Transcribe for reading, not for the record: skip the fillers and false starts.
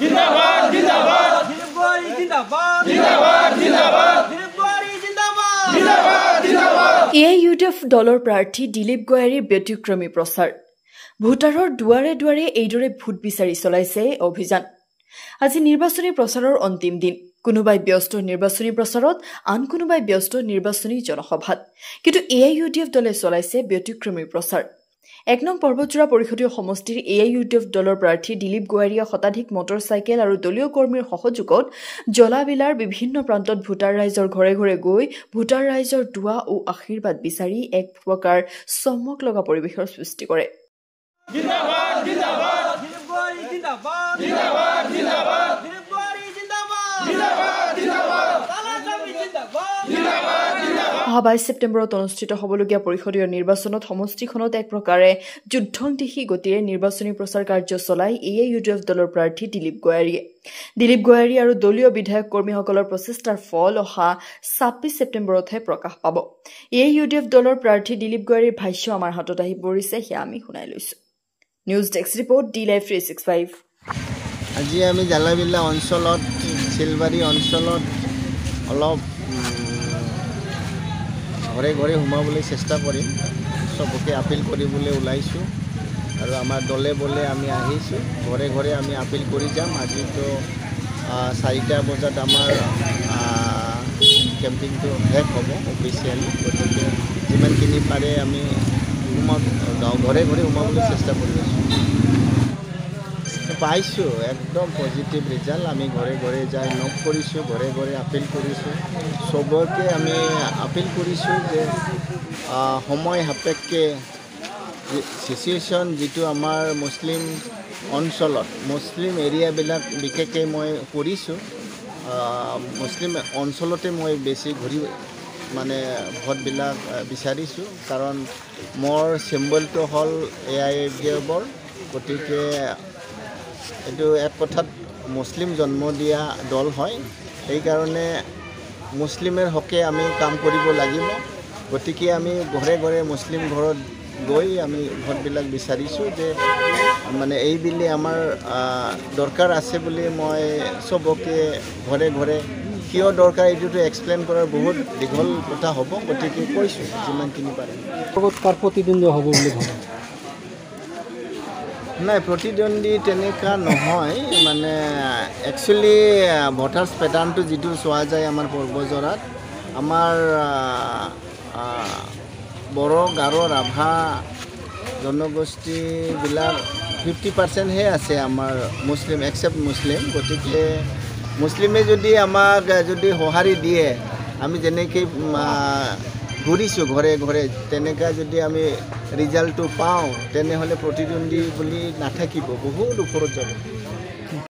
জিন্দাবাদ জিন্দাবাদ দিলীপ গোয়াৰি জিন্দাবাদ জিন্দাবাদ জিন্দাবাদ দিলীপ গোয়াৰি জিন্দাবাদ জিন্দাবাদ জিন্দাবাদ AIUDF দলৰ প্ৰাৰ্থী দিলীপ গোয়াৰীৰ ব্যতিক্ৰমী প্ৰচাৰ ভোটাৰৰ দুৱাৰে দুৱাৰে এইদৰে ভোট বিচাৰি চলাইছে অভিযান আজি নিৰ্বাচনী প্ৰচাৰৰ অন্তিম দিন কোনোবাই ব্যস্ত নিৰ্বাচনী প্ৰচাৰত আন কোনোবাই ব্যস্ত নিৰ্বাচনী জনসভাত কিন্তু AIUDF দলে চলাইছে ব্যতিক্ৰমী প্ৰচাৰ এক নং পৰ্বতজোৰা পৰিষদীয় সমষ্টিৰ AIUDF দলৰ প্ৰাৰ্থী দিলীপ গোয়াৰীয়ে শতাধিক মটৰচাইকেল আৰু দলীয় কৰ্মীৰ সহযোগত জলাবিলাৰ বিভিন্ন প্ৰান্তত ভোটাৰ ৰাইজৰ ঘৰে ঘৰে গৈ ভোটাৰ ৰাইজৰ দুৱা ও আশীৰ্বাদ বিচাৰি এক প্ৰকাৰ চমক লগা পৰিৱেশৰ সৃষ্টি কৰে জিন্দাবাদ জিন্দাবাদ দিলীপ গোয়াৰি জিন্দাবাদ জিন্দাবাদ জিন্দাবাদ দিলীপ গোয়াৰি জিন্দাবাদ জিন্দাবাদ জিন্দাবাদ তালাজামি জিন্দাবাদ জিন্দাবাদ জিন্দাবাদ অহা 22 ছেপ্টেম্বৰত অনুষ্ঠিত হ'বলগীয়া পৰিষদীয় নিৰ্বাচনত সমষ্টিখনত এক প্ৰকাৰে যুদ্ধংদেশী গতিৰে নিৰ্বাচনী প্ৰচাৰ কাৰ্য চলাই AIUDF দলৰ প্ৰাৰ্থী দিলীপ গোয়াৰী আৰু দলীয় বিধায়ক কৰ্মীসকলৰ প্ৰচেষ্টাৰ ফল অহা 26 ছেপ্টেম্বৰতহে প্ৰকাশ পাব AIUDF দলৰ প্ৰাৰ্থী দিলীপ গোয়াৰীৰ ভাষ্য আমাৰ হাতত আহি পৰিছে সেয়া আমি শুনাই লৈছো নিউজ ডেস্ক ৰিপৰ্ট D-Live 365 আজি আমি জালাবিলা অঞ্চলত চিলবাৰী অঞ্চলত অলপ ঘৰে ঘৰে সোমাবলৈ চেষ্টা কৰিম সবকে আপিল কৰিবলৈ ওলাইছোঁ আৰু আমাৰ দলে বলে আমি আহিছোঁ ঘৰে ঘৰে আমি আপিল কৰি যাম আজিতো 4টা বজাত আমাৰ কেম্পিংটো শেষ হ'ব অফিচিয়েলি গতিকে যিমানখিনি পাৰে আমি ঘৰে ঘৰে সোমাবলৈ চেষ্টা কৰি আছোঁ পাইছোঁ একদম পজিটিভ ৰিজাল্ট আমি ঘৰে ঘৰে যাই নক কৰিছোঁ ঘৰে ঘৰে আপিল কৰিছোঁ সবকে আমি আপিল কৰিছোঁ যে সময় সাপেক্ষে চিচুৱেশ্যন যিটো আমাৰ মুছলিম অঞ্চলত মুছলিম এৰিয়াবিলাক বিশেষকৈ মই কৰিছোঁ মুছলিম অঞ্চলতে মই বেছি ঘূৰি মানে ভোটবিলাক বিচাৰিছোঁ কাৰণ মোৰ চিম্বলটো হ'ল AIUDFৰ গতিকে এইটো এক কথাত মুছলিম জন্ম দিয়া দল হয় সেইকাৰণে মুছলিমৰ হকে আমি কাম কৰিব লাগিব গতিকে আমি ঘৰে ঘৰে মুছলিম ঘৰত গৈ আমি ভোটবিলাক বিচাৰিছোঁ যে মানে এইবিলি আমাৰ দৰকাৰ আছে বুলি মই সবকে ঘৰে ঘৰে কিয় দৰকাৰ এইটোতো এক্সপ্লেইন কৰাৰ বহুত দীঘল কথা হ'ব গতিকে কৈছোঁ যিমানখিনি পাৰে কাৰ প্ৰতিদ্বন্দ্বী হ'ব বুলি ভাবে নাই প্ৰতিদ্বন্দ্বী তেনেকুৱা নহয় মানে একচুৱেলি ভোটাৰ্ছ পেটাৰ্ণটো যিটো চোৱা যায় আমাৰ পৰ্বজৰাত আমাৰ বড়ো গাৰো ৰাভা জনগোষ্ঠীবিলাক 50%হে আছে আমাৰ মুছলিম একচেপ্ট মুছলিম গতিকে মুছলিমে যদি আমাক যদি সঁহাৰি দিয়ে আমি যেনেকৈ ঘূৰিছোঁ ঘৰে ঘৰে তেনেকৈ যদি আমি ৰিজাল্টটো পাওঁ তেনেহ'লে প্ৰতিদ্বন্দ্বী বুলি নাথাকিব বহুত ওপৰত যাব